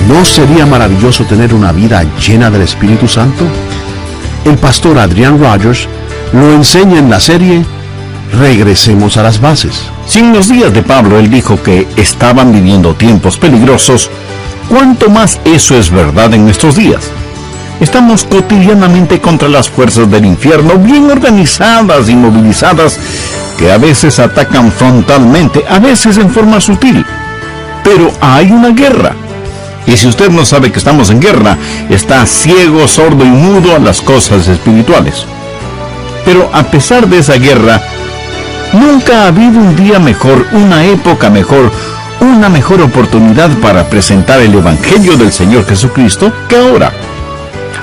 ¿No sería maravilloso tener una vida llena del Espíritu Santo? El pastor Adrian Rogers lo enseña en la serie Regresemos a las bases. Si en los días de Pablo él dijo que estaban viviendo tiempos peligrosos, ¿cuánto más eso es verdad en nuestros días? Estamos cotidianamente contra las fuerzas del infierno, bien organizadas y movilizadas, que a veces atacan frontalmente, a veces en forma sutil. Pero hay una guerra. Y si usted no sabe que estamos en guerra, está ciego, sordo y mudo a las cosas espirituales. Pero a pesar de esa guerra, nunca ha habido un día mejor, una época mejor, una mejor oportunidad para presentar el Evangelio del Señor Jesucristo que ahora.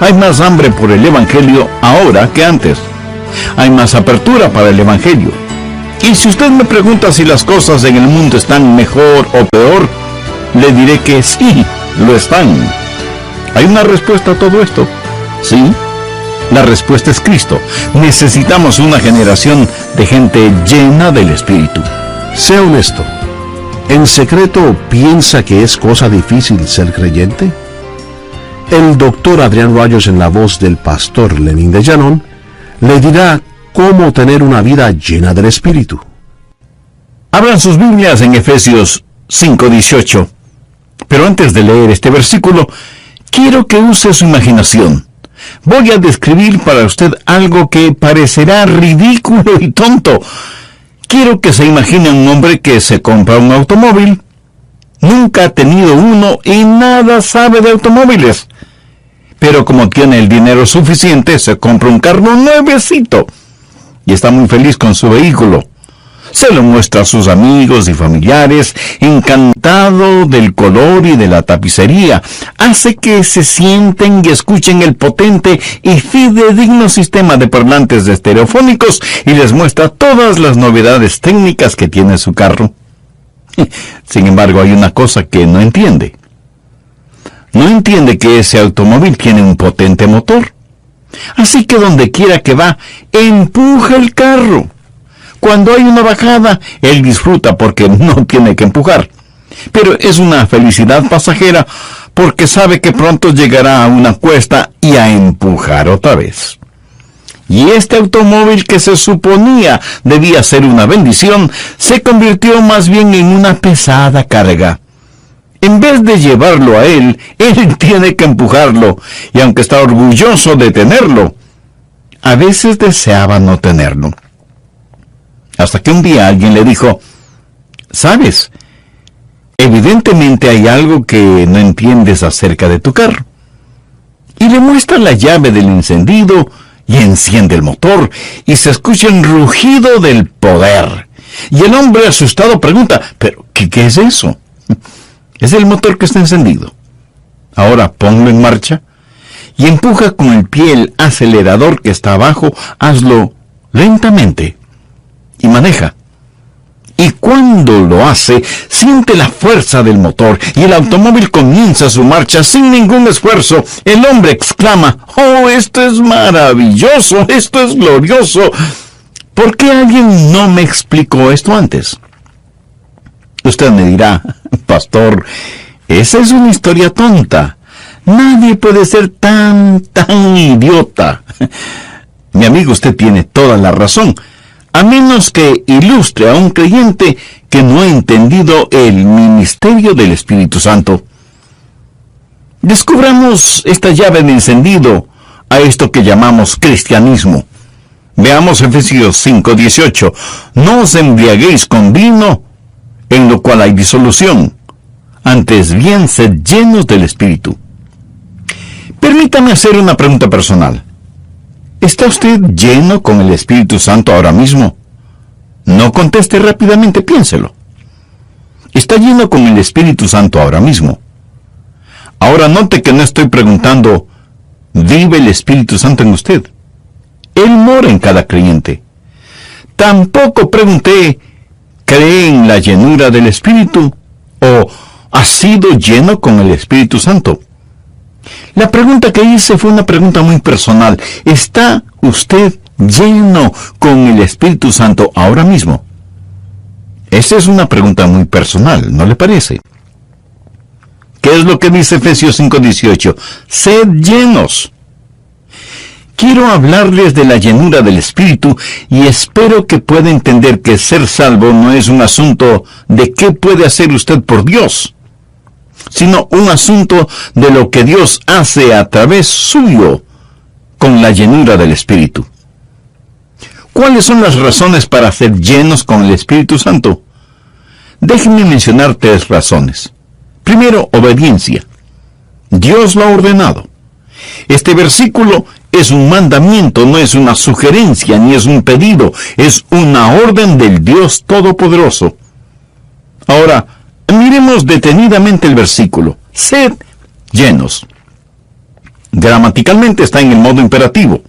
Hay más hambre por el Evangelio ahora que antes. Hay más apertura para el Evangelio. Y si usted me pregunta si las cosas en el mundo están mejor o peor, le diré que sí, lo están. ¿Hay una respuesta a todo esto? Sí. La respuesta es Cristo. Necesitamos una generación de gente llena del Espíritu. Sea honesto. ¿En secreto piensa que es cosa difícil ser creyente? El doctor Adrian Rogers, en la voz del pastor Lenin de Llanón, le dirá cómo tener una vida llena del Espíritu. Abran sus Biblias en Efesios 5:18. Pero antes de leer este versículo, quiero que use su imaginación. Voy a describir para usted algo que parecerá ridículo y tonto. Quiero que se imagine un hombre que se compra un automóvil, nunca ha tenido uno y nada sabe de automóviles. Pero como tiene el dinero suficiente, se compra un carro nuevecito y está muy feliz con su vehículo. Se lo muestra a sus amigos y familiares, encantado del color y de la tapicería. Hace que se sienten y escuchen el potente y fidedigno sistema de parlantes estereofónicos y les muestra todas las novedades técnicas que tiene su carro. Sin embargo, hay una cosa que no entiende. No entiende que ese automóvil tiene un potente motor. Así que donde quiera que va, empuja el carro. Cuando hay una bajada, él disfruta porque no tiene que empujar. Pero es una felicidad pasajera porque sabe que pronto llegará a una cuesta y a empujar otra vez. Y este automóvil que se suponía debía ser una bendición, se convirtió más bien en una pesada carga. En vez de llevarlo a él tiene que empujarlo, y aunque está orgulloso de tenerlo, a veces deseaba no tenerlo. Hasta que un día alguien le dijo, ¿sabes? Evidentemente hay algo que no entiendes acerca de tu carro. Y le muestra la llave del encendido y enciende el motor y se escucha el rugido del poder. Y el hombre asustado pregunta, ¿pero qué es eso? Es el motor que está encendido. Ahora ponlo en marcha y empuja con el pie el acelerador que está abajo. Hazlo lentamente y maneja. Y cuando lo hace, siente la fuerza del motor y el automóvil comienza su marcha sin ningún esfuerzo. El hombre exclama, ¡oh, esto es maravilloso! ¡Esto es glorioso! ¿Por qué alguien no me explicó esto antes? Usted me dirá, pastor, esa es una historia tonta. Nadie puede ser tan idiota. Mi amigo, usted tiene toda la razón. A menos que ilustre a un creyente que no ha entendido el ministerio del Espíritu Santo. Descubramos esta llave de encendido a esto que llamamos cristianismo. Veamos Efesios 5:18. No os embriaguéis con vino, en lo cual hay disolución. Antes bien, sed llenos del Espíritu. Permítame hacer una pregunta personal. ¿Está usted lleno con el Espíritu Santo ahora mismo? No conteste rápidamente, piénselo. ¿Está lleno con el Espíritu Santo ahora mismo? Ahora note que no estoy preguntando, ¿vive el Espíritu Santo en usted? Él mora en cada creyente. Tampoco pregunté, ¿cree en la llenura del Espíritu? ¿O ha sido lleno con el Espíritu Santo? La pregunta que hice fue una pregunta muy personal. ¿Está usted lleno con el Espíritu Santo ahora mismo? Esa es una pregunta muy personal, ¿no le parece? ¿Qué es lo que dice Efesios 5:18? Sed llenos. Quiero hablarles de la llenura del Espíritu y espero que pueda entender que ser salvo no es un asunto de qué puede hacer usted por Dios, sino un asunto de lo que Dios hace a través suyo con la llenura del Espíritu. ¿Cuáles son las razones para ser llenos con el Espíritu Santo? Déjenme mencionar 3 razones. Primero, obediencia. Dios lo ha ordenado. Este versículo es un mandamiento, no es una sugerencia, ni es un pedido, es una orden del Dios Todopoderoso. Ahora, miremos detenidamente el versículo. Sed llenos. Gramaticalmente está en el modo imperativo.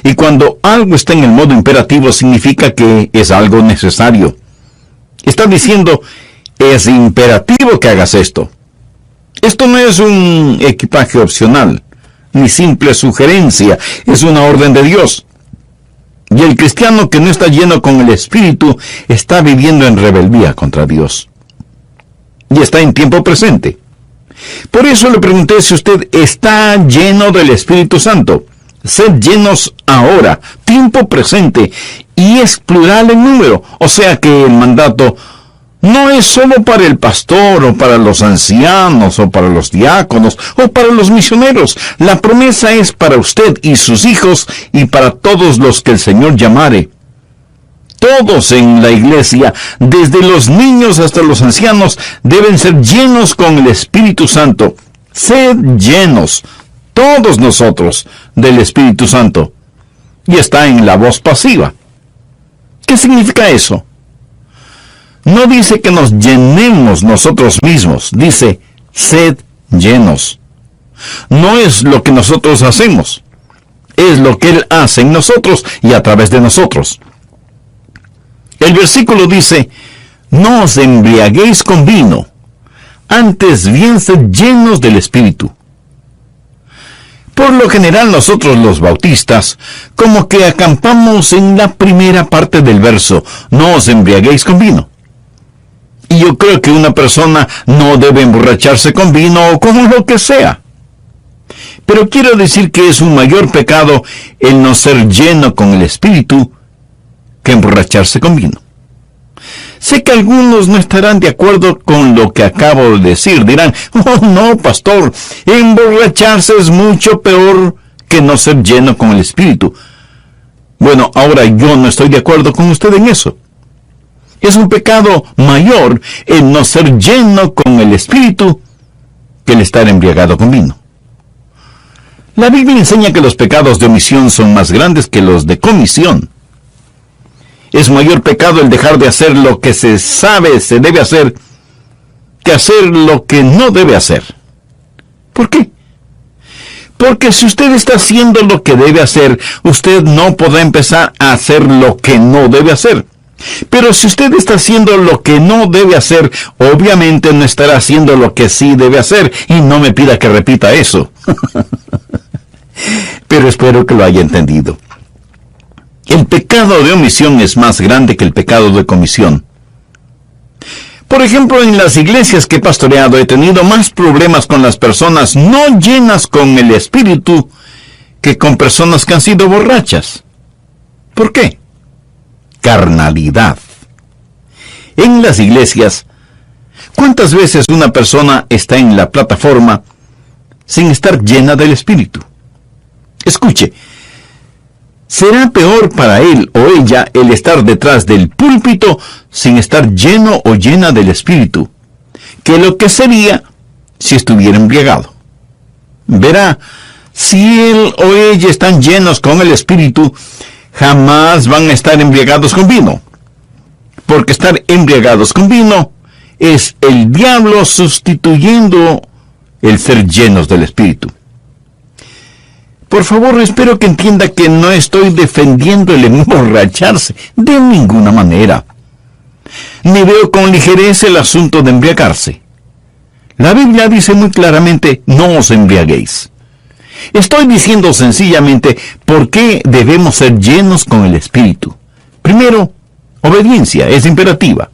Y cuando algo está en el modo imperativo significa que es algo necesario. Está diciendo, es imperativo que hagas esto. Esto no es un equipaje opcional, ni simple sugerencia, es una orden de Dios. Y el cristiano que no está lleno con el Espíritu está viviendo en rebeldía contra Dios. Y está en tiempo presente. Por eso le pregunté si usted está lleno del Espíritu Santo. Sed llenos ahora, tiempo presente, y es plural en número, o sea que el mandato no es solo para el pastor, o para los ancianos, o para los diáconos, o para los misioneros. La promesa es para usted y sus hijos, y para todos los que el Señor llamare. Todos en la iglesia, desde los niños hasta los ancianos, deben ser llenos con el Espíritu Santo. Sed llenos, todos nosotros, del Espíritu Santo. Y está en la voz pasiva. ¿Qué significa eso? No dice que nos llenemos nosotros mismos, dice, sed llenos. No es lo que nosotros hacemos, es lo que Él hace en nosotros y a través de nosotros. El versículo dice, no os embriaguéis con vino, antes bien sed llenos del Espíritu. Por lo general nosotros los bautistas, como que acampamos en la primera parte del verso, no os embriaguéis con vino. Y yo creo que una persona no debe emborracharse con vino o con lo que sea. Pero quiero decir que es un mayor pecado el no ser lleno con el Espíritu que emborracharse con vino. Sé que algunos no estarán de acuerdo con lo que acabo de decir. Dirán, oh no, pastor, emborracharse es mucho peor que no ser lleno con el Espíritu. Bueno, ahora yo no estoy de acuerdo con usted en eso. Es un pecado mayor el no ser lleno con el Espíritu que el estar embriagado con vino. La Biblia enseña que los pecados de omisión son más grandes que los de comisión. Es mayor pecado el dejar de hacer lo que se sabe se debe hacer que hacer lo que no debe hacer. ¿Por qué? Porque si usted está haciendo lo que debe hacer, usted no podrá empezar a hacer lo que no debe hacer. Pero si usted está haciendo lo que no debe hacer, obviamente no estará haciendo lo que sí debe hacer. Y no me pida que repita eso. Pero espero que lo haya entendido. El pecado de omisión es más grande que el pecado de comisión. Por ejemplo, en las iglesias que he pastoreado he tenido más problemas con las personas no llenas con el Espíritu que con personas que han sido borrachas. ¿Por qué? Carnalidad. En las iglesias, ¿cuántas veces una persona está en la plataforma sin estar llena del Espíritu? Escuche, será peor para él o ella el estar detrás del púlpito sin estar lleno o llena del Espíritu, que lo que sería si estuviera embriagado. Verá, si él o ella están llenos con el Espíritu, jamás van a estar embriagados con vino. Porque estar embriagados con vino es el diablo sustituyendo el ser llenos del Espíritu. Por favor, espero que entienda que no estoy defendiendo el emborracharse de ninguna manera. Ni veo con ligereza el asunto de embriagarse. La Biblia dice muy claramente, no os embriaguéis. Estoy diciendo sencillamente por qué debemos ser llenos con el Espíritu. Primero, obediencia, es imperativa.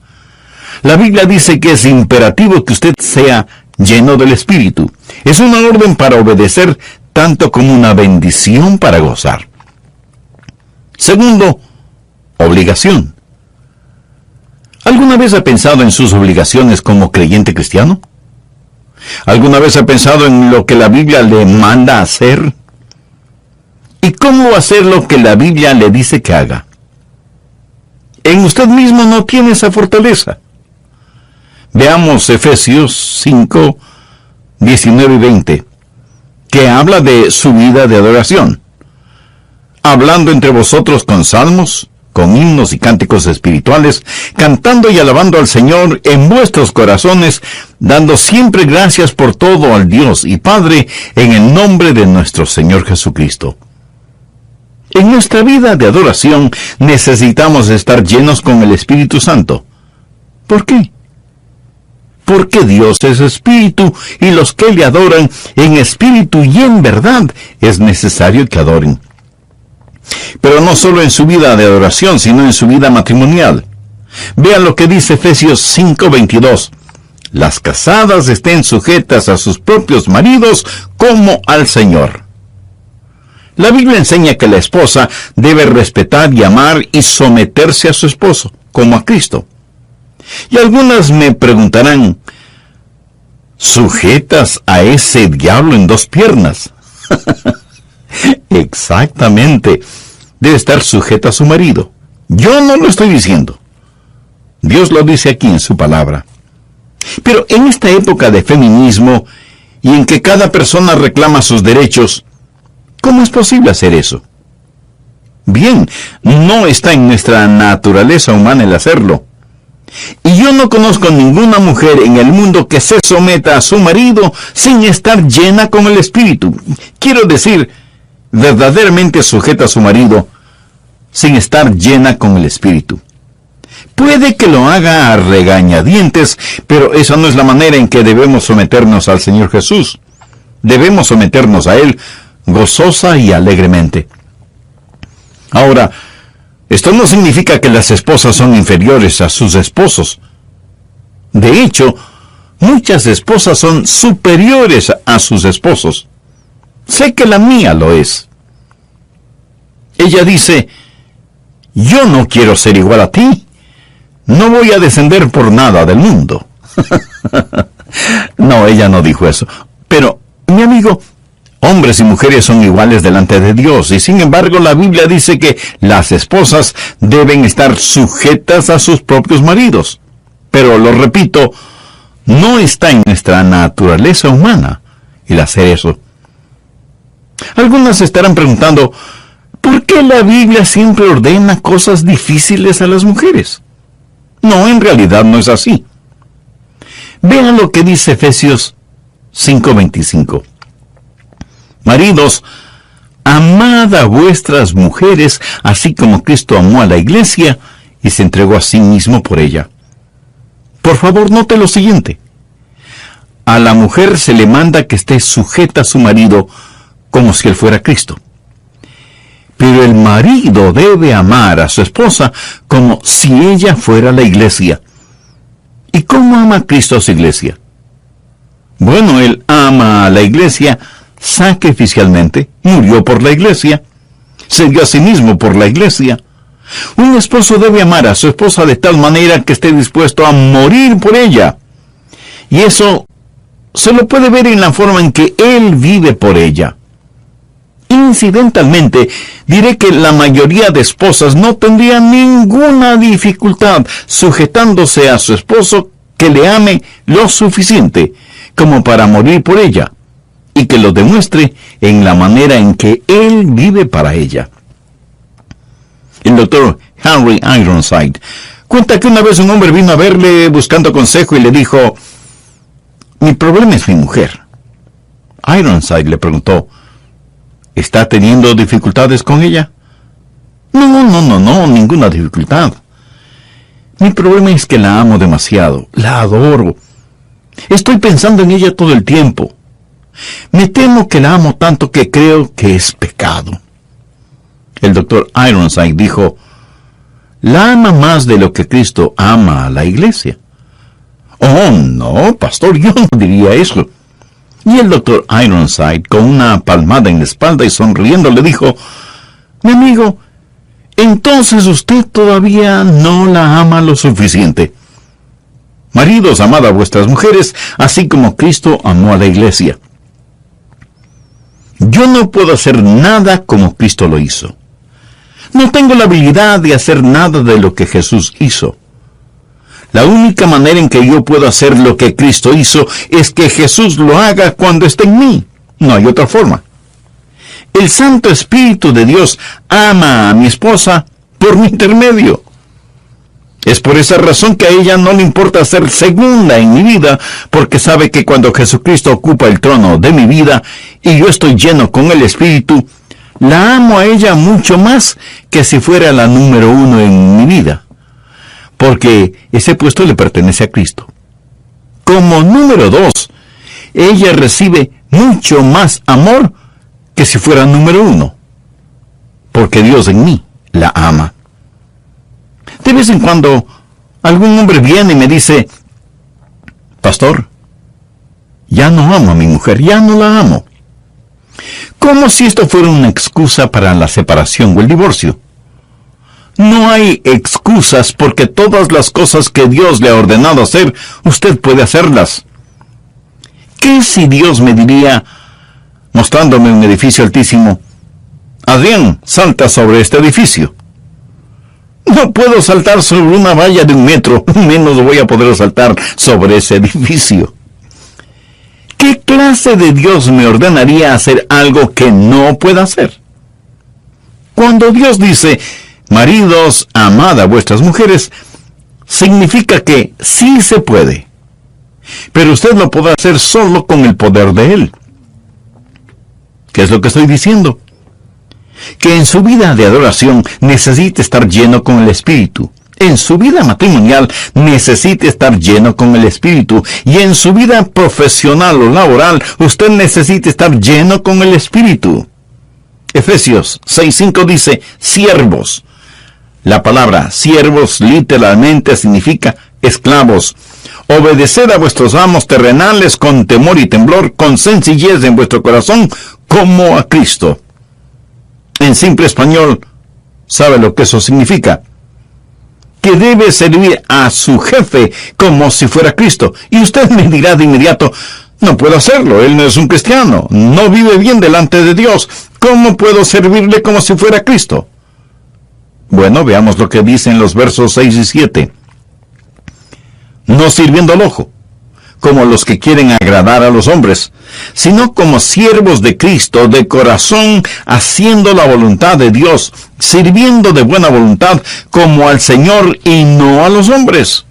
La Biblia dice que es imperativo que usted sea lleno del Espíritu. Es una orden para obedecer, tanto como una bendición para gozar. Segundo, obligación. ¿Alguna vez ha pensado en sus obligaciones como creyente cristiano? ¿Alguna vez ha pensado en lo que la Biblia le manda hacer? ¿Y cómo hacer lo que la Biblia le dice que haga? En usted mismo no tiene esa fortaleza. Veamos Efesios 5, 19 y 20, que habla de su vida de adoración. Hablando entre vosotros con salmos, con himnos y cánticos espirituales, cantando y alabando al Señor en vuestros corazones, dando siempre gracias por todo al Dios y Padre, en el nombre de nuestro Señor Jesucristo. En nuestra vida de adoración necesitamos estar llenos con el Espíritu Santo. ¿Por qué? Porque Dios es espíritu, y los que le adoran en espíritu y en verdad es necesario que adoren. Pero no solo en su vida de adoración, sino en su vida matrimonial. Vean lo que dice Efesios 5:22. Las casadas estén sujetas a sus propios maridos como al Señor. La Biblia enseña que la esposa debe respetar y amar y someterse a su esposo, como a Cristo. Y algunas me preguntarán, ¿sujetas a ese diablo en dos piernas? Exactamente. Debe estar sujeta a su marido. Yo no lo estoy diciendo. Dios lo dice aquí en su palabra. Pero en esta época de feminismo y en que cada persona reclama sus derechos, ¿cómo es posible hacer eso? Bien, no está en nuestra naturaleza humana el hacerlo. Y yo no conozco ninguna mujer en el mundo que se someta a su marido sin estar llena con el Espíritu. Quiero decir, verdaderamente sujeta a su marido sin estar llena con el Espíritu. Puede que lo haga a regañadientes, pero esa no es la manera en que debemos someternos al Señor Jesús. Debemos someternos a Él gozosa y alegremente. Ahora, esto no significa que las esposas son inferiores a sus esposos. De hecho, muchas esposas son superiores a sus esposos. Sé que la mía lo es. Ella dice, yo no quiero ser igual a ti. No voy a descender por nada del mundo. No, ella no dijo eso. Pero, mi amigo, hombres y mujeres son iguales delante de Dios, y sin embargo la Biblia dice que las esposas deben estar sujetas a sus propios maridos. Pero, lo repito, no está en nuestra naturaleza humana el hacer eso. Algunas estarán preguntando, ¿por qué la Biblia siempre ordena cosas difíciles a las mujeres? No, en realidad no es así. Vean lo que dice Efesios 5:25. Maridos, amad a vuestras mujeres, así como Cristo amó a la iglesia y se entregó a sí mismo por ella. Por favor, note lo siguiente. A la mujer se le manda que esté sujeta a su marido como si él fuera Cristo. Pero el marido debe amar a su esposa como si ella fuera la iglesia. ¿Y cómo ama Cristo a su iglesia? Bueno, Él ama a la iglesia sacrificialmente, murió por la iglesia, se dio a sí mismo por la iglesia. Un esposo debe amar a su esposa de tal manera que esté dispuesto a morir por ella. Y eso se lo puede ver en la forma en que él vive por ella. Incidentalmente, diré que la mayoría de esposas no tendrían ninguna dificultad sujetándose a su esposo que le ame lo suficiente como para morir por ella, y que lo demuestre en la manera en que él vive para ella. El doctor Henry Ironside cuenta que una vez un hombre vino a verle buscando consejo y le dijo, mi problema es mi mujer. Ironside le preguntó, ¿está teniendo dificultades con ella? No, ninguna dificultad. Mi problema es que la amo demasiado, la adoro. Estoy pensando en ella todo el tiempo. Me temo que la amo tanto que creo que es pecado. El doctor Ironside dijo, la ama más de lo que Cristo ama a la iglesia. Oh, no, pastor, yo no diría eso. Y el doctor Ironside, con una palmada en la espalda y sonriendo, le dijo: mi amigo, entonces usted todavía no la ama lo suficiente. Maridos, amad a vuestras mujeres, así como Cristo amó a la iglesia. Yo no puedo hacer nada como Cristo lo hizo. No tengo la habilidad de hacer nada de lo que Jesús hizo. La única manera en que yo puedo hacer lo que Cristo hizo es que Jesús lo haga cuando esté en mí. No hay otra forma. El Santo Espíritu de Dios ama a mi esposa por mi intermedio. Es por esa razón que a ella no le importa ser segunda en mi vida, porque sabe que cuando Jesucristo ocupa el trono de mi vida y yo estoy lleno con el Espíritu, la amo a ella mucho más que si fuera la número 1 en mi vida, porque ese puesto le pertenece a Cristo. Como número 2, ella recibe mucho más amor que si fuera número 1, porque Dios en mí la ama. De vez en cuando, algún hombre viene y me dice: pastor, ya no amo a mi mujer, ya no la amo. Como si esto fuera una excusa para la separación o el divorcio. No hay excusas, porque todas las cosas que Dios le ha ordenado hacer, usted puede hacerlas. ¿Qué si Dios me diría, mostrándome un edificio altísimo: Adrián, salta sobre este edificio? No puedo saltar sobre una valla de 1 metro, menos voy a poder saltar sobre ese edificio. ¿Qué clase de Dios me ordenaría hacer algo que no pueda hacer? Cuando Dios dice: maridos, amad a vuestras mujeres, significa que sí se puede. Pero usted lo podrá hacer solo con el poder de Él. ¿Qué es lo que estoy diciendo? Que en su vida de adoración necesite estar lleno con el Espíritu. En su vida matrimonial necesite estar lleno con el Espíritu. Y en su vida profesional o laboral usted necesita estar lleno con el Espíritu. Efesios 6:5 dice: siervos. La palabra siervos literalmente significa esclavos. Obedeced a vuestros amos terrenales con temor y temblor, con sencillez en vuestro corazón, como a Cristo. En simple español, ¿sabe lo que eso significa? Que debe servir a su jefe como si fuera Cristo. Y usted me dirá de inmediato: no puedo hacerlo, él no es un cristiano, no vive bien delante de Dios. ¿Cómo puedo servirle como si fuera Cristo? Bueno, veamos lo que dicen los versos 6 y 7. No sirviendo al ojo, como los que quieren agradar a los hombres, sino como siervos de Cristo, de corazón, haciendo la voluntad de Dios, sirviendo de buena voluntad, como al Señor y no a los hombres.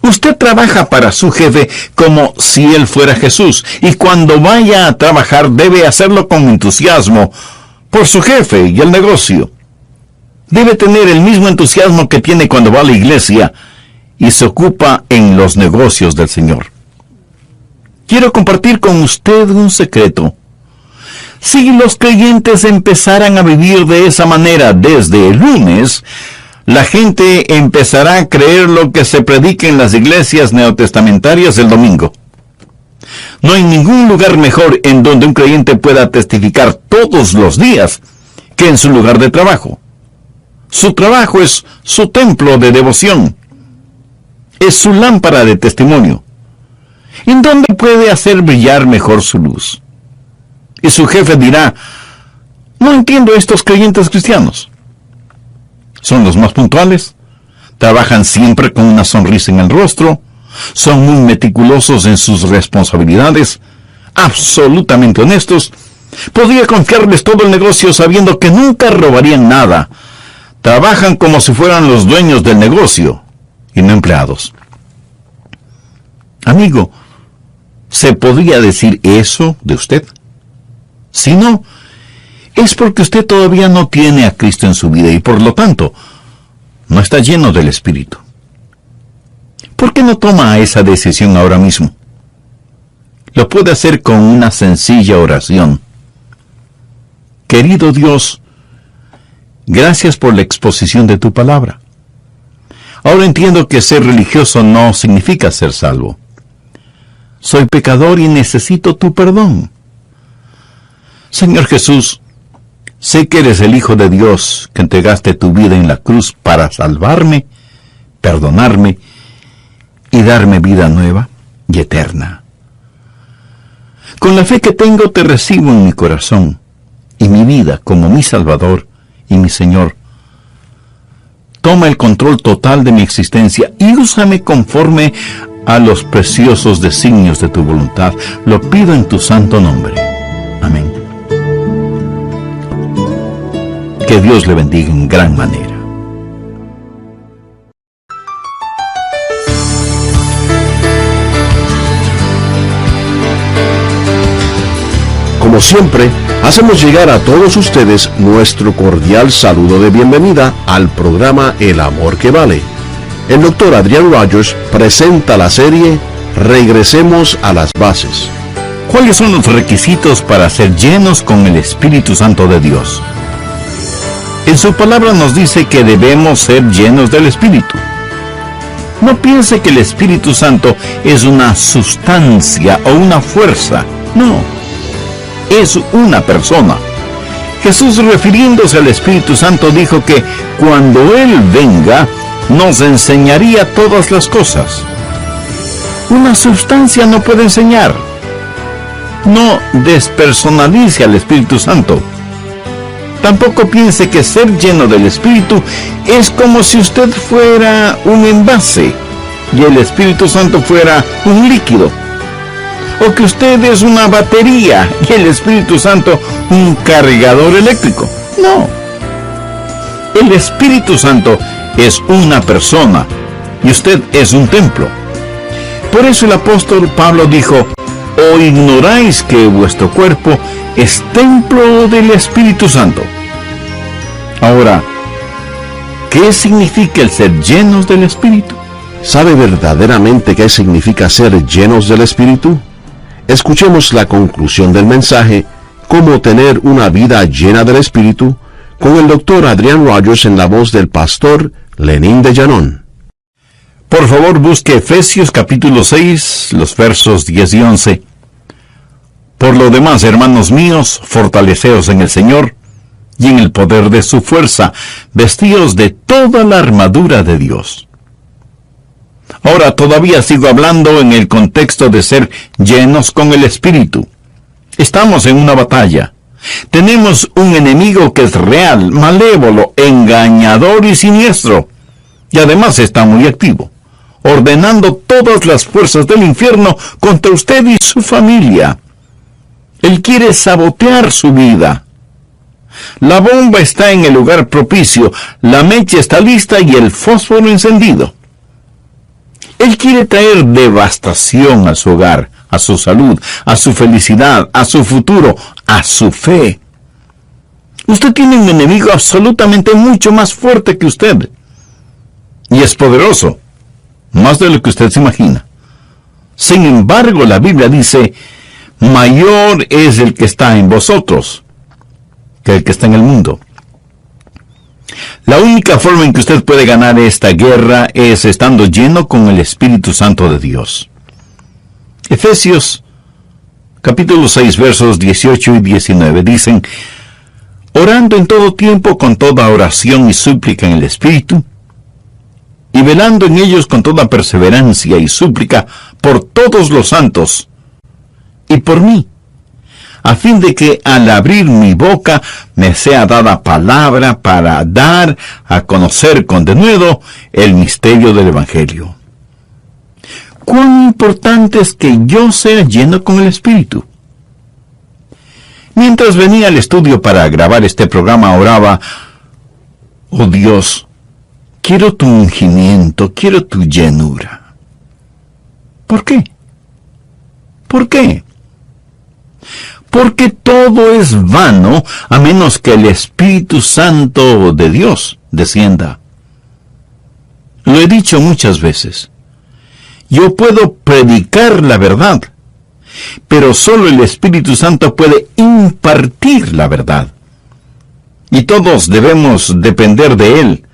Usted trabaja para su jefe como si él fuera Jesús, y cuando vaya a trabajar debe hacerlo con entusiasmo por su jefe y el negocio. Debe tener el mismo entusiasmo que tiene cuando va a la iglesia y se ocupa en los negocios del Señor. Quiero compartir con usted un secreto. Si los creyentes empezaran a vivir de esa manera desde el lunes, la gente empezará a creer lo que se predica en las iglesias neotestamentarias el domingo. No hay ningún lugar mejor en donde un creyente pueda testificar todos los días que en su lugar de trabajo. Su trabajo es su templo de devoción. Es su lámpara de testimonio. ¿En dónde puede hacer brillar mejor su luz? Y su jefe dirá: no entiendo a estos creyentes cristianos. Son los más puntuales, trabajan siempre con una sonrisa en el rostro, son muy meticulosos en sus responsabilidades, absolutamente honestos. Podría confiarles todo el negocio sabiendo que nunca robarían nada. Trabajan como si fueran los dueños del negocio y no empleados. Amigo, ¿se podría decir eso de usted? Si no, es porque usted todavía no tiene a Cristo en su vida y por lo tanto no está lleno del Espíritu. ¿Por qué no toma esa decisión ahora mismo? Lo puede hacer con una sencilla oración. Querido Dios, gracias por la exposición de tu palabra. Ahora entiendo que ser religioso no significa ser salvo. Soy pecador y necesito tu perdón. Señor Jesús, sé que eres el Hijo de Dios, que entregaste tu vida en la cruz para salvarme, perdonarme y darme vida nueva y eterna. Con la fe que tengo te recibo en mi corazón y mi vida como mi Salvador y mi Señor. Toma el control total de mi existencia y úsame conforme a los preciosos designios de tu voluntad. Lo pido en tu santo nombre. Amén. Que Dios le bendiga en gran manera. Como siempre, hacemos llegar a todos ustedes nuestro cordial saludo de bienvenida al programa El Amor que Vale. El Dr. Adrian Rogers presenta la serie Regresemos a las Bases. ¿Cuáles son los requisitos para ser llenos con el Espíritu Santo de Dios? En su palabra nos dice que debemos ser llenos del Espíritu. No piense que el Espíritu Santo es una sustancia o una fuerza. No. Es una persona. Jesús, refiriéndose al Espíritu Santo, dijo que cuando Él venga, nos enseñaría todas las cosas. Una sustancia no puede enseñar. No despersonalice al Espíritu Santo. Tampoco piense que ser lleno del Espíritu es como si usted fuera un envase y el Espíritu Santo fuera un líquido. O que usted es una batería y el Espíritu Santo un cargador eléctrico. No. El Espíritu Santo es una persona y usted es un templo. Por eso el apóstol Pablo dijo: ¿o ignoráis que vuestro cuerpo es templo del Espíritu Santo? Ahora, ¿qué significa el ser llenos del Espíritu? ¿Sabe verdaderamente qué significa ser llenos del Espíritu? Escuchemos la conclusión del mensaje, Cómo tener una vida llena del Espíritu, con el Dr. Adrian Rogers en la voz del pastor Lenín de Llanón. Por favor, busque Efesios capítulo 6, los versos 10 y 11. Por lo demás, hermanos míos, fortaleceos en el Señor y en el poder de su fuerza, vestíos de toda la armadura de Dios. Ahora todavía sigo hablando en el contexto de ser llenos con el Espíritu. Estamos en una batalla. Tenemos un enemigo que es real, malévolo, engañador y siniestro. Y además está muy activo, ordenando todas las fuerzas del infierno contra usted y su familia. Él quiere sabotear su vida. La bomba está en el lugar propicio, la mecha está lista y el fósforo encendido. Él quiere traer devastación a su hogar, a su salud, a su felicidad, a su futuro, a su fe. Usted tiene un enemigo absolutamente mucho más fuerte que usted. Y es poderoso, más de lo que usted se imagina. Sin embargo, la Biblia dice: mayor es el que está en vosotros que el que está en el mundo. La única forma en que usted puede ganar esta guerra es estando lleno con el Espíritu Santo de Dios. Efesios capítulo 6 versos 18 y 19 dicen: orando en todo tiempo con toda oración y súplica en el Espíritu, y velando en ellos con toda perseverancia y súplica por todos los santos, y por mí, a fin de que al abrir mi boca me sea dada palabra para dar a conocer con denuedo el misterio del Evangelio. ¿Cuán importante es que yo sea lleno con el Espíritu? Mientras venía al estudio para grabar este programa, oraba: oh Dios, quiero tu ungimiento, quiero tu llenura. ¿Por qué? ¿Por qué? Porque todo es vano a menos que el Espíritu Santo de Dios descienda. Lo he dicho muchas veces. Yo puedo predicar la verdad, pero solo el Espíritu Santo puede impartir la verdad. Y todos debemos depender de Él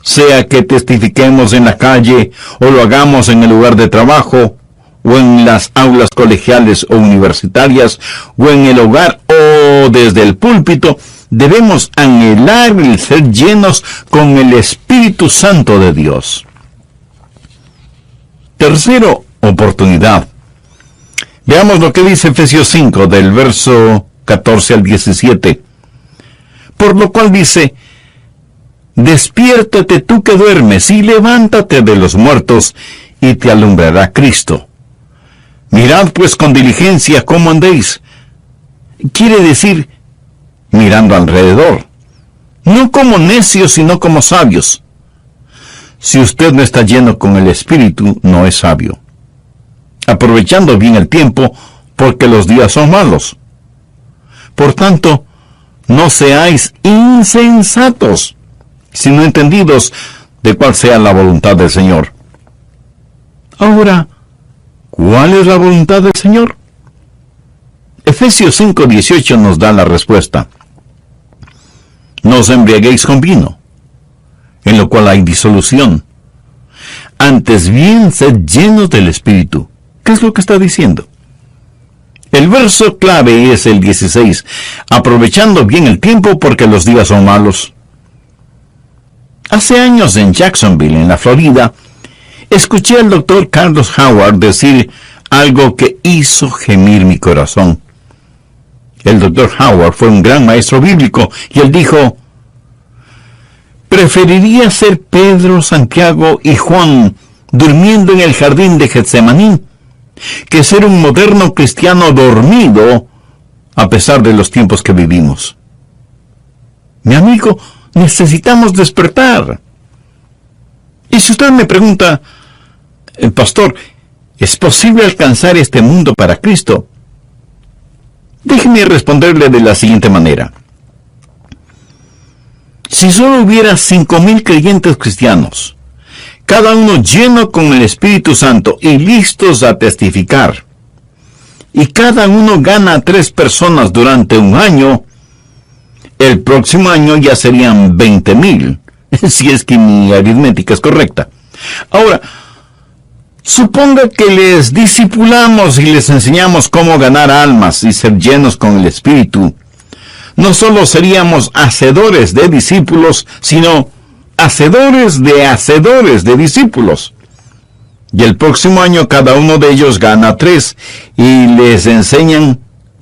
sea que testifiquemos en la calle o lo hagamos en el lugar de trabajo o en las aulas colegiales o universitarias o en el hogar o desde el púlpito, debemos anhelar el ser llenos con el Espíritu Santo de Dios. Tercero, oportunidad. Veamos lo que dice Efesios 5, del verso 14 al 17. Por lo cual dice: despiértate tú que duermes, y levántate de los muertos, y te alumbrará Cristo. Mirad pues con diligencia cómo andéis. Quiere decir, mirando alrededor. No como necios, sino como sabios. Si usted no está lleno con el Espíritu, no es sabio. Aprovechando bien el tiempo, porque los días son malos. Por tanto, no seáis insensatos, sino entendidos de cuál sea la voluntad del Señor. Ahora, ¿cuál es la voluntad del Señor? Efesios 5:18 nos da la respuesta. No os embriaguéis con vino, en lo cual hay disolución. Antes bien, sed llenos del Espíritu. ¿Qué es lo que está diciendo? El verso clave es el 16. Aprovechando bien el tiempo porque los días son malos. Hace años en Jacksonville, en la Florida, escuché al doctor Carlos Howard decir algo que hizo gemir mi corazón. El doctor Howard fue un gran maestro bíblico y él dijo: preferiría ser Pedro, Santiago y Juan durmiendo en el jardín de Getsemaní que ser un moderno cristiano dormido a pesar de los tiempos que vivimos. Mi amigo, necesitamos despertar. Y si usted me pregunta: pastor, ¿es posible alcanzar este mundo para Cristo? Déjeme responderle de la siguiente manera. Si solo hubiera 5,000 creyentes cristianos, cada uno lleno con el Espíritu Santo y listos a testificar, y cada uno gana a 3 personas durante un año, el próximo año ya serían 20,000, si es que mi aritmética es correcta. Ahora, suponga que les discipulamos y les enseñamos cómo ganar almas y ser llenos con el Espíritu. No solo seríamos hacedores de discípulos, sino hacedores de discípulos. Y el próximo año cada uno de ellos gana 3 y les enseñan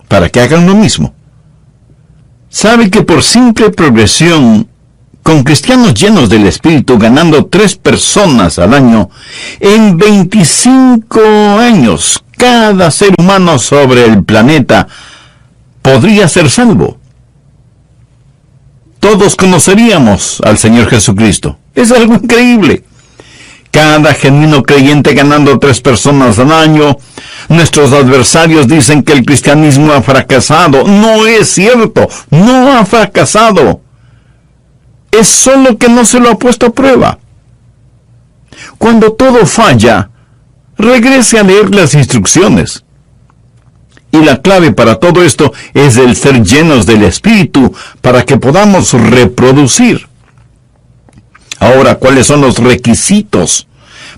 para que hagan lo mismo. ¿Sabe que por simple progresión, con cristianos llenos del Espíritu ganando 3 personas al año, en 25 años cada ser humano sobre el planeta podría ser salvo? Todos conoceríamos al Señor Jesucristo. Es algo increíble. Cada genuino creyente ganando 3 personas al año. Nuestros adversarios dicen que el cristianismo ha fracasado. No es cierto. No ha fracasado. Es solo que no se lo ha puesto a prueba. Cuando todo falla, regrese a leer las instrucciones. Y la clave para todo esto es el ser llenos del Espíritu para que podamos reproducir. Ahora, ¿cuáles son los requisitos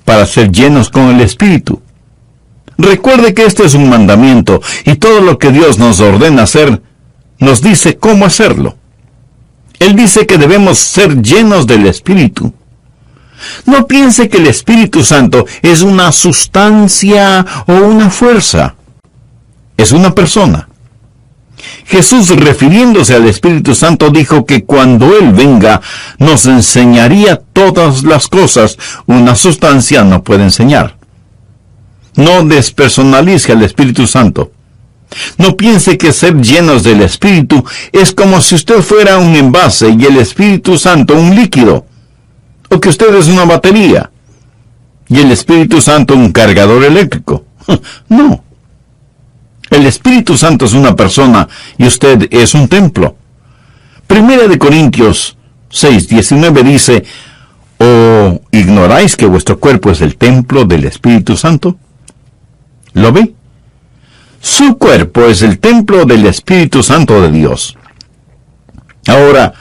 para ser llenos con el Espíritu? Recuerde que este es un mandamiento y todo lo que Dios nos ordena hacer, nos dice cómo hacerlo. Él dice que debemos ser llenos del Espíritu. No piense que el Espíritu Santo es una sustancia o una fuerza. Es una persona. Jesús, refiriéndose al Espíritu Santo, dijo que cuando Él venga, nos enseñaría todas las cosas. Una sustancia no puede enseñar. No despersonalice al Espíritu Santo. No piense que ser llenos del Espíritu es como si usted fuera un envase y el Espíritu Santo un líquido. O que usted es una batería y el Espíritu Santo un cargador eléctrico. No. El Espíritu Santo es una persona y usted es un templo. 1 Corintios 6:19 dice: ¿o ignoráis que vuestro cuerpo es el templo del Espíritu Santo? ¿Lo ve? Su cuerpo es el templo del Espíritu Santo de Dios. Ahora,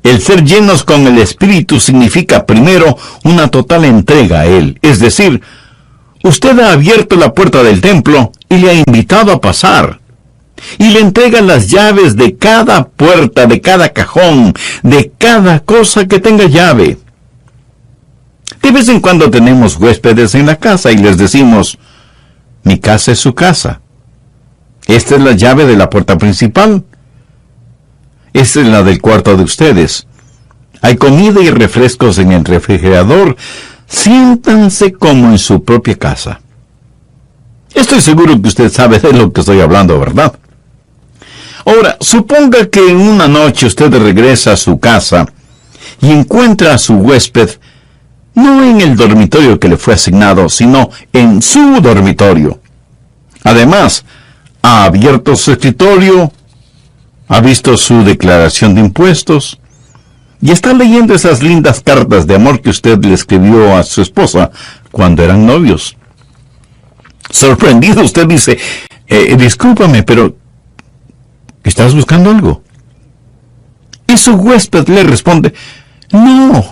El ser llenos con el Espíritu significa primero una total entrega a Él. Es decir, usted ha abierto la puerta del templo y le ha invitado a pasar. Y le entrega las llaves de cada puerta, de cada cajón, de cada cosa que tenga llave. De vez en cuando tenemos huéspedes en la casa y les decimos, mi casa es su casa. Esta es la llave de la puerta principal. Esta es la del cuarto de ustedes. Hay comida y refrescos en el refrigerador. Siéntanse como en su propia casa. Estoy seguro que usted sabe de lo que estoy hablando, ¿verdad? Ahora, suponga que en una noche usted regresa a su casa y encuentra a su huésped no en el dormitorio que le fue asignado, sino en su dormitorio. Además, ha abierto su escritorio, ha visto su declaración de impuestos y está leyendo esas lindas cartas de amor que usted le escribió a su esposa cuando eran novios. Sorprendido, usted dice, discúlpame, pero ¿estás buscando algo? Y su huésped le responde, no,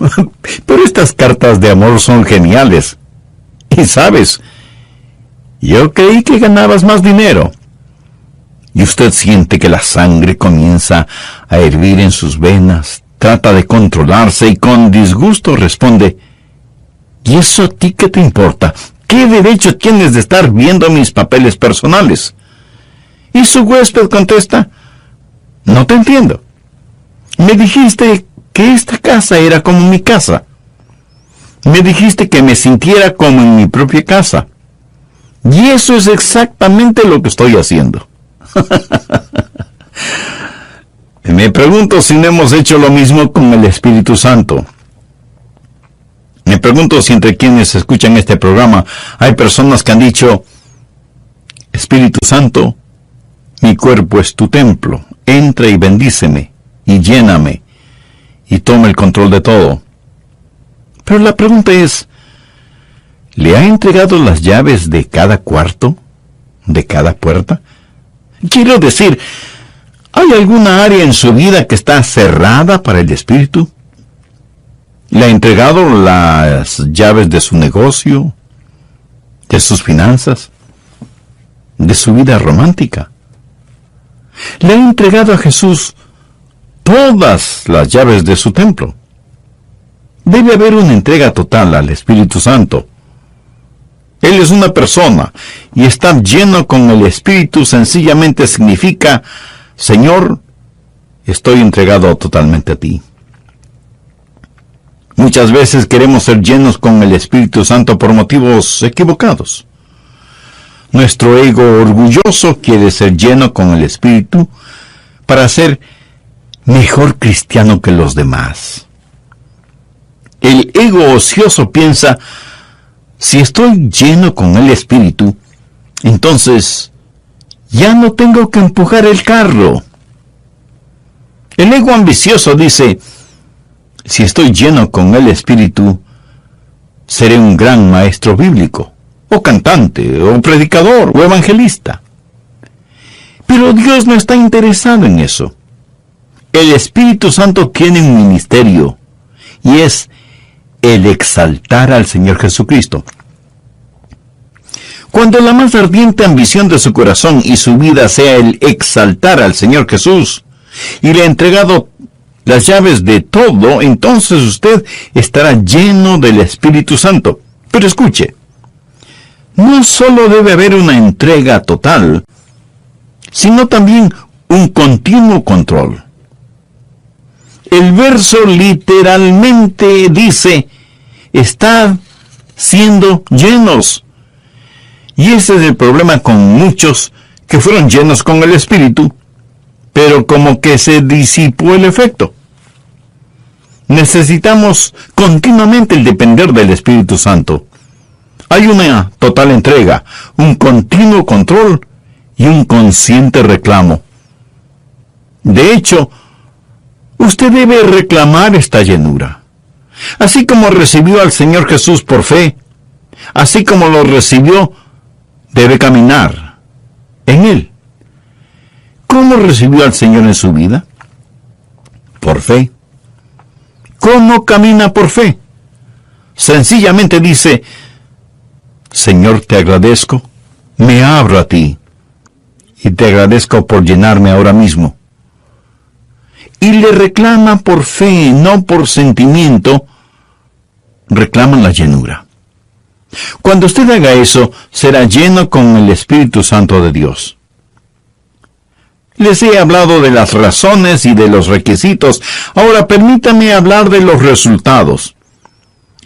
pero estas cartas de amor son geniales. Y sabes, yo creí que ganabas más dinero. Y usted siente que la sangre comienza a hervir en sus venas, trata de controlarse y con disgusto responde, ¿y eso a ti qué te importa? ¿Qué derecho tienes de estar viendo mis papeles personales? Y su huésped contesta, no te entiendo. Me dijiste que esta casa era como mi casa. Me dijiste que me sintiera como en mi propia casa. Y eso es exactamente lo que estoy haciendo. Me pregunto si no hemos hecho lo mismo con el Espíritu Santo. Me pregunto si entre quienes escuchan este programa hay personas que han dicho, Espíritu Santo, mi cuerpo es tu templo, entra y bendíceme, y lléname, y toma el control de todo. Pero la pregunta es, ¿le ha entregado las llaves de cada cuarto, de cada puerta? Quiero decir, ¿hay alguna área en su vida que está cerrada para el Espíritu? ¿Le ha entregado las llaves de su negocio, de sus finanzas, de su vida romántica? ¿Le ha entregado a Jesús todas las llaves de su templo? Debe haber una entrega total al Espíritu Santo. Él es una persona, y estar lleno con el Espíritu sencillamente significa, Señor, estoy entregado totalmente a ti. Muchas veces queremos ser llenos con el Espíritu Santo por motivos equivocados. Nuestro ego orgulloso quiere ser lleno con el Espíritu para ser mejor cristiano que los demás. El ego ocioso piensa, si estoy lleno con el Espíritu, entonces ya no tengo que empujar el carro. El ego ambicioso dice, si estoy lleno con el Espíritu, seré un gran maestro bíblico, o cantante, o predicador, o evangelista. Pero Dios no está interesado en eso. El Espíritu Santo tiene un ministerio, y es el exaltar al Señor Jesucristo. Cuando la más ardiente ambición de su corazón y su vida sea el exaltar al Señor Jesús, y le ha entregado las llaves de todo, entonces usted estará lleno del Espíritu Santo. Pero escuche, no solo debe haber una entrega total, sino también un continuo control. El verso literalmente dice, estad siendo llenos. Y ese es el problema con muchos que fueron llenos con el Espíritu, pero como que se disipó el efecto. Necesitamos continuamente el depender del Espíritu Santo. Hay una total entrega, un continuo control y un consciente reclamo. De hecho, usted debe reclamar esta llenura. Así como recibió al Señor Jesús por fe, así como lo recibió, debe caminar en Él. ¿Cómo recibió al Señor en su vida? Por fe. ¿Cómo camina por fe? Sencillamente dice: Señor, te agradezco, me abro a ti, y te agradezco por llenarme ahora mismo. Y le reclama por fe, no por sentimiento, reclaman la llenura. Cuando usted haga eso, será lleno con el Espíritu Santo de Dios. Les he hablado de las razones y de los requisitos. Ahora permítame hablar de los resultados.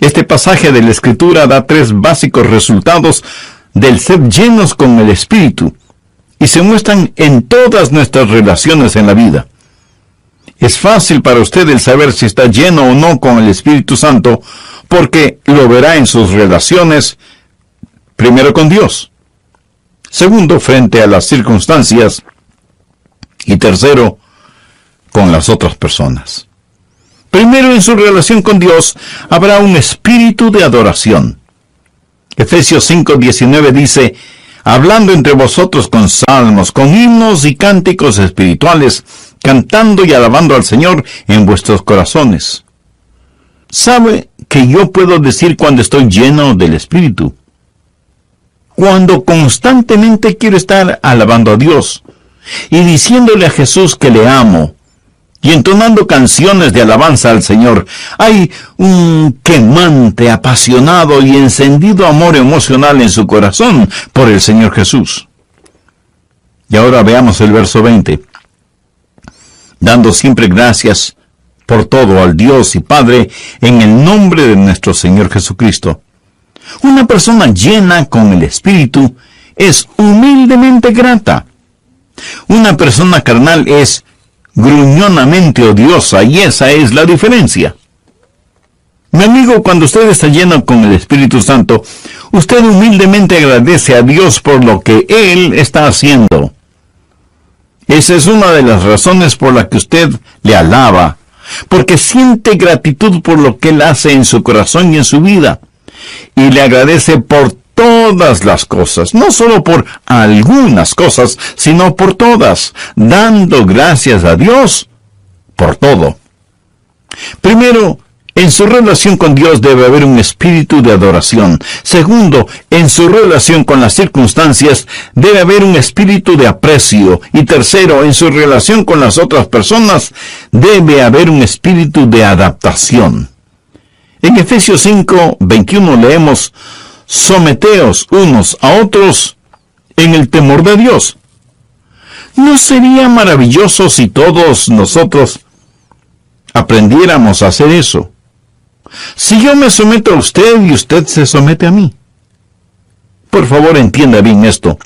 Este pasaje de la Escritura da 3 básicos resultados del ser llenos con el Espíritu, y se muestran en todas nuestras relaciones en la vida. Es fácil para usted el saber si está lleno o no con el Espíritu Santo, porque lo verá en sus relaciones, primero con Dios, segundo frente a las circunstancias, y tercero con las otras personas. Primero, en su relación con Dios habrá un espíritu de adoración. Efesios 5:19 dice: hablando entre vosotros con salmos, con himnos y cánticos espirituales, cantando y alabando al Señor en vuestros corazones. ¿Sabe que yo puedo decir cuando estoy lleno del Espíritu? Cuando constantemente quiero estar alabando a Dios y diciéndole a Jesús que le amo, y entonando canciones de alabanza al Señor. Hay un quemante, apasionado y encendido amor emocional en su corazón por el Señor Jesús. Y ahora veamos el verso 20. Dando siempre gracias por todo al Dios y Padre en el nombre de nuestro Señor Jesucristo. Una persona llena con el Espíritu es humildemente grata. Una persona carnal es gruñonamente odiosa, y esa es la diferencia. Mi amigo, cuando usted está lleno con el Espíritu Santo, usted humildemente agradece a Dios por lo que Él está haciendo. Esa es una de las razones por la que usted le alaba, porque siente gratitud por lo que Él hace en su corazón y en su vida, y le agradece por todas las cosas, no solo por algunas cosas, sino por todas, dando gracias a Dios por todo. Primero, en su relación con Dios debe haber un espíritu de adoración. Segundo, en su relación con las circunstancias debe haber un espíritu de aprecio. Y tercero, en su relación con las otras personas debe haber un espíritu de adaptación. En Efesios 5:21 leemos: someteos unos a otros en el temor de Dios. ¿No sería maravilloso si todos nosotros aprendiéramos a hacer eso? Si yo me someto a usted y usted se somete a mí. Por favor, entienda bien esto.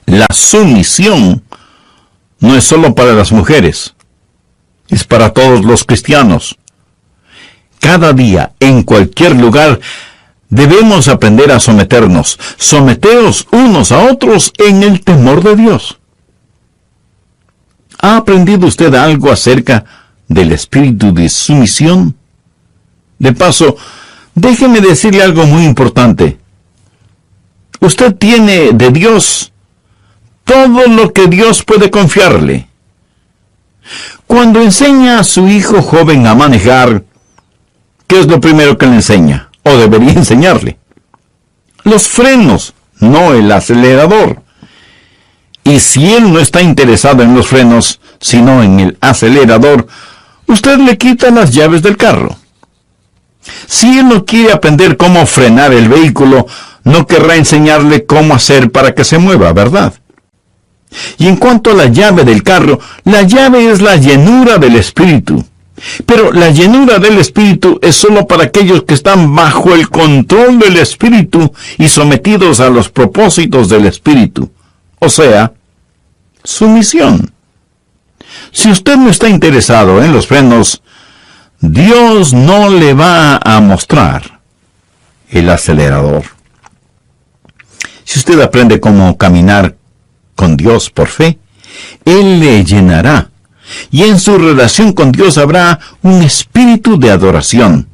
La sumisión no es solo para las mujeres, es para todos los cristianos. Cada día, en cualquier lugar, debemos aprender a someternos. Someteos unos a otros en el temor de Dios. ¿Ha aprendido usted algo acerca del espíritu de sumisión? De paso, déjeme decirle algo muy importante. Usted tiene de Dios todo lo que Dios puede confiarle. Cuando enseña a su hijo joven a manejar, ¿qué es lo primero que le enseña? O debería enseñarle. Los frenos, no el acelerador. Y si él no está interesado en los frenos, sino en el acelerador, usted le quita las llaves del carro. Si él no quiere aprender cómo frenar el vehículo, no querrá enseñarle cómo hacer para que se mueva, ¿verdad? Y en cuanto a la llave del carro, la llave es la llenura del Espíritu. Pero la llenura del Espíritu es solo para aquellos que están bajo el control del Espíritu y sometidos a los propósitos del Espíritu. O sea, sumisión. Si usted no está interesado en los frenos, Dios no le va a mostrar el acelerador. Si usted aprende cómo caminar con Dios por fe, Él le llenará. Y en su relación con Dios habrá un espíritu de adoración.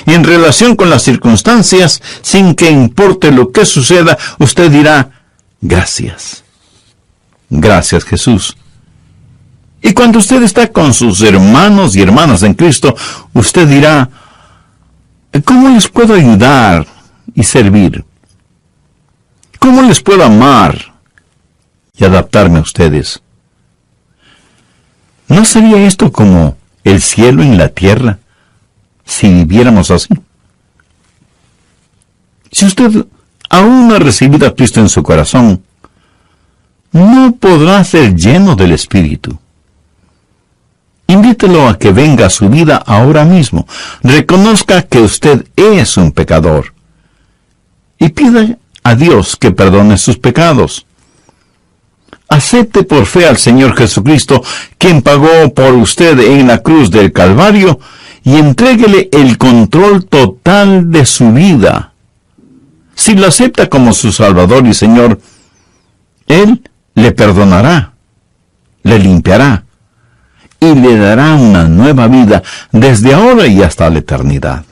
En relación con las circunstancias, sin que importe lo que suceda, usted dirá: gracias. Gracias, Jesús. Y cuando usted está con sus hermanos y hermanas en Cristo, usted dirá, ¿cómo les puedo ayudar y servir? ¿Cómo les puedo amar y adaptarme a ustedes? ¿No sería esto como el cielo en la tierra si viviéramos así? Si usted aún no ha recibido a Cristo en su corazón, no podrá ser lleno del Espíritu. Invítelo a que venga a su vida ahora mismo. Reconozca que usted es un pecador. Y pida a Dios que perdone sus pecados. Acepte por fe al Señor Jesucristo, quien pagó por usted en la cruz del Calvario, y entréguele el control total de su vida. Si lo acepta como su Salvador y Señor, Él le perdonará, le limpiará y le dará una nueva vida desde ahora y hasta la eternidad.